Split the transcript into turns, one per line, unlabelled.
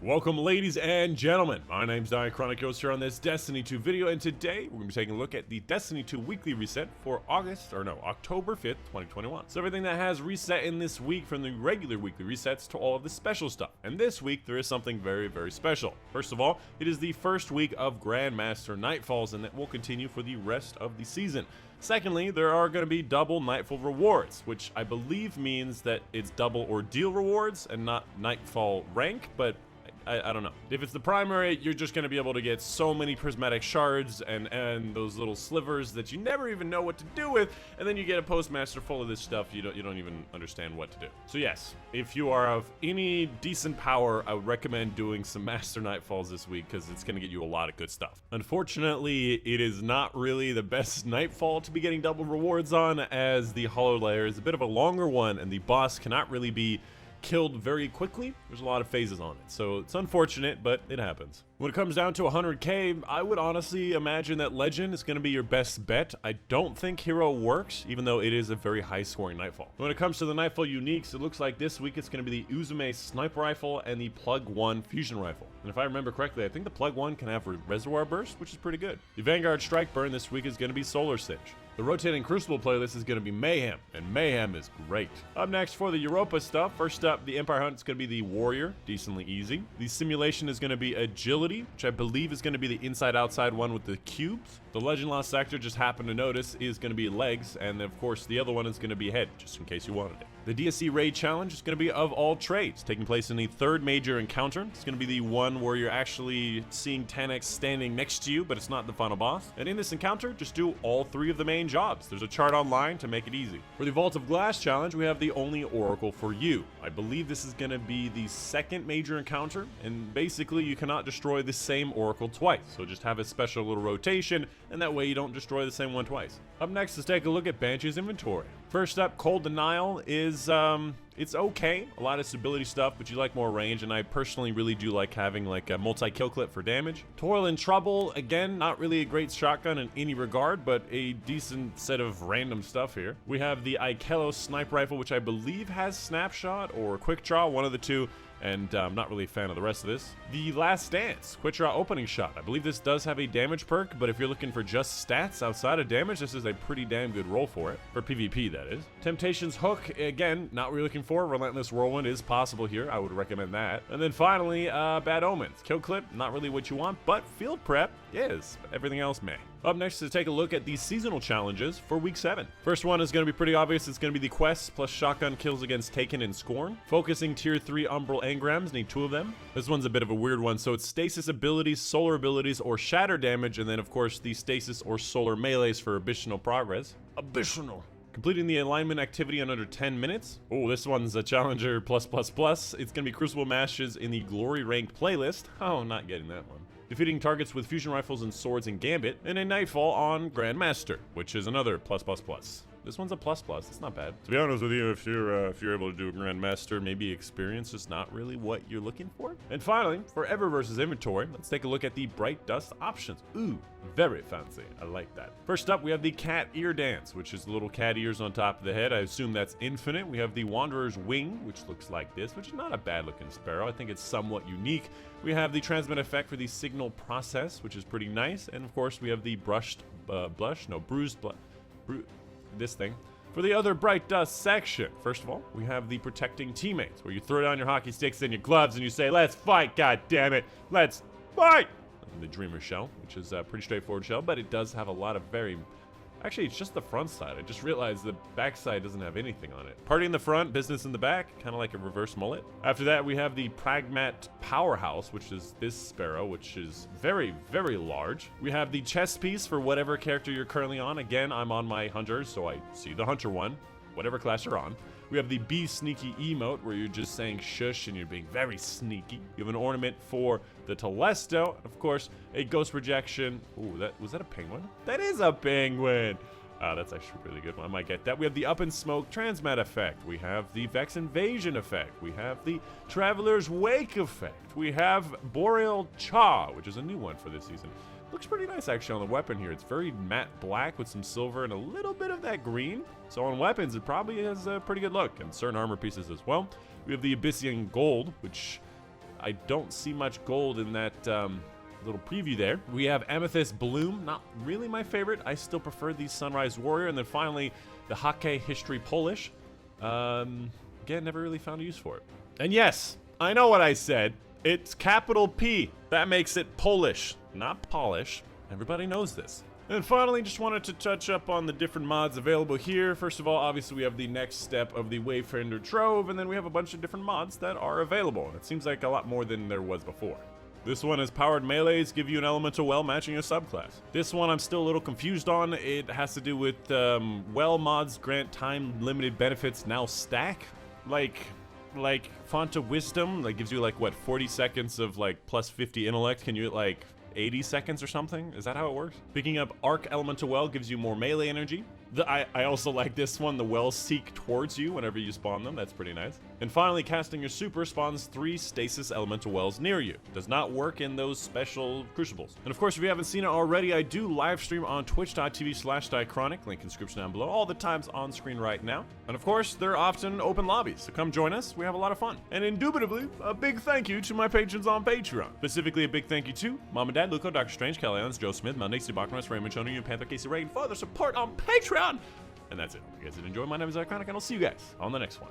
Welcome, ladies and gentlemen. My name's Dychronic, your host here on this Destiny 2 video, and today we're going to be taking a look at the Destiny 2 weekly reset for October 5th, 2021. So everything that has reset in this week, from the regular weekly resets to all of the special stuff. And this week there is something very, very special. First of all, it is the first week of Grandmaster Nightfalls, and that will continue for the rest of the season. Secondly, there are going to be double Nightfall rewards, which I believe means that it's Double Ordeal Rewards and not Nightfall rank, but I don't know. If it's the primary, you're just going to be able to get so many prismatic shards and those little slivers that you never even know what to do with, and then you get a postmaster full of this stuff you don't even understand what to do. So yes, if you are of any decent power, I would recommend doing some Master Nightfalls this week because it's going to get you a lot of good stuff. Unfortunately, it is not really the best Nightfall to be getting double rewards on, as the Hollow Layer is a bit of a longer one and the boss cannot really be killed very quickly. There's a lot of phases on it, so it's unfortunate, but it happens. When it comes down to 100k, I would honestly imagine that Legend is going to be your best bet. I don't think Hero works, even though it is a very high scoring Nightfall. When it comes to the Nightfall uniques, it looks like this week it's going to be the Uzume Sniper Rifle and the Plug 1 Fusion Rifle. And if I remember correctly, I think the Plug 1 can have Reservoir Burst, which is pretty good. The Vanguard Strike Burn this week is going to be Solar Singe. The rotating Crucible playlist is going to be Mayhem, and Mayhem is great. Up next for the Europa stuff, first up, the Empire Hunt is going to be the Warrior, decently easy. The Simulation is going to be Agility, which I believe is going to be the inside-outside one with the cubes. The Legend Lost Sector, just happened to notice, is going to be Legs, and of course the other one is going to be Head, just in case you wanted it. The DSC Raid Challenge is going to be of all trades, taking place in the third major encounter. It's going to be the one where you're actually seeing 10x standing next to you, but it's not the final boss. And in this encounter, just do all three of the main jobs. There's a chart online to make it easy. For the Vault of Glass Challenge, we have the Only Oracle for You. I believe this is going to be the second major encounter, and basically you cannot destroy the same Oracle twice. So just have a special little rotation, and that way you don't destroy the same one twice. Up next, let's take a look at Banshee's inventory. First up, Cold Denial is it's okay, a lot of stability stuff, but you like more range, and I personally really do like having like a multi-kill clip for damage. Toil and Trouble, again, not really a great shotgun in any regard, but a decent set of random stuff here. We have the Ikelos Sniper Rifle, which I believe has Snapshot or Quick Draw, one of the two, and I'm not really a fan of the rest of this. The Last Dance, Quick Draw Opening Shot. I believe this does have a damage perk, but if you're looking for just stats outside of damage, this is a pretty damn good roll for it. For PvP, that is. Temptation's Hook, again, not really looking for. Relentless Whirlwind is possible here. I would recommend that. And then finally, Bad Omens. Kill Clip, not really what you want, but Field Prep is. Everything else may. Up next to take a look at the seasonal challenges for week 7. First one is going to be pretty obvious. It's going to be the quests plus shotgun kills against Taken and Scorn. Focusing tier 3 Umbral Engrams, need 2 of them. This one's a bit of a weird one. So it's stasis abilities, solar abilities, or shatter damage, and then of course the stasis or solar melees for Abyssional progress. Abyssional. Completing the alignment activity in under 10 minutes. Oh, this one's a challenger plus. It's going to be Crucible Mashes in the Glory Ranked playlist. Oh, not getting that one. Defeating targets with fusion rifles and swords in Gambit, and a Nightfall on Grandmaster, which is another plus. This one's a plus. It's not bad. To be honest with you, if you're able to do a Grandmaster, maybe experience is not really what you're looking for. And finally, for Eververse's inventory, let's take a look at the Bright Dust options. Ooh, very fancy. I like that. First up, we have the Cat Ear Dance, which is the little cat ears on top of the head. I assume that's infinite. We have the Wanderer's Wing, which looks like this, which is not a bad looking sparrow. I think it's somewhat unique. We have the Transmit effect for the Signal Process, which is pretty nice. And of course, we have the Bruised this thing. For the other Bright Dust section, first of all, we have the Protecting Teammates, where you throw down your hockey sticks and your gloves and you say, "Let's fight, god damn it, let's fight!" And the Dreamer Shell, which is a pretty straightforward shell, but it does have a lot of very... Actually, it's just the front side. I just realized the back side doesn't have anything on it. Party in the front, business in the back, kind of like a reverse mullet. After that, we have the Pragmat Powerhouse, which is this sparrow, which is very, very large. We have the chest piece for whatever character you're currently on. Again, I'm on my hunter, so I see the hunter one, whatever class you're on. We have the Be Sneaky emote, where you're just saying shush and you're being very sneaky. You have an ornament for the Telesto, and of course, a Ghost Projection. Ooh, was that a penguin? That is a penguin! That's actually a really good one. I might get that. We have the Up in Smoke Transmat effect. We have the Vex Invasion effect. We have the Traveler's Wake effect. We have Boreal Cha, which is a new one for this season. Looks pretty nice actually on the weapon here. It's very matte black with some silver and a little bit of that green. So on weapons, it probably has a pretty good look, and certain armor pieces as well. We have the Abyssian Gold, which I don't see much gold in that little preview there. We have Amethyst Bloom, not really my favorite. I still prefer the Sunrise Warrior. And then finally, the Hake History Polish. Again, never really found a use for it. And yes, I know what I said. It's capital P. That makes it Polish, not polish. Everybody knows this. And finally, just wanted to touch up on the different mods available here. First of all, obviously we have the next step of the Wayfinder Trove, and then we have a bunch of different mods that are available. And it seems like a lot more than there was before. This one is powered melees, give you an elemental well matching your subclass. This one I'm still a little confused on. It has to do with well mods grant time limited benefits now stack. Like Font of Wisdom, like gives you like what, 40 seconds of like plus 50 intellect. Can you like 80 seconds or something? Is that how it works? Picking up Arc Elemental Well gives you more melee energy. I also like this one. The wells seek towards you whenever you spawn them. That's pretty nice. And finally, casting your super spawns 3 stasis elemental wells near you. Does not work in those special crucibles. And of course, if you haven't seen it already, I do live stream on twitch.tv/Dychronic. Link in the description down below. All the times on screen right now. And of course, they're often open lobbies. So come join us. We have a lot of fun. And indubitably, a big thank you to my patrons on Patreon. Specifically, a big thank you to Mom and Dad, Luco, Dr. Strange, Kelly Allen's, Joe Smith, Monday, Steve Bachman, Raymond Chono, you, Panther, Casey Reagan, for their support on Patreon. And that's it. Hope you guys did enjoy. My name is Dychronic, and I'll see you guys on the next one.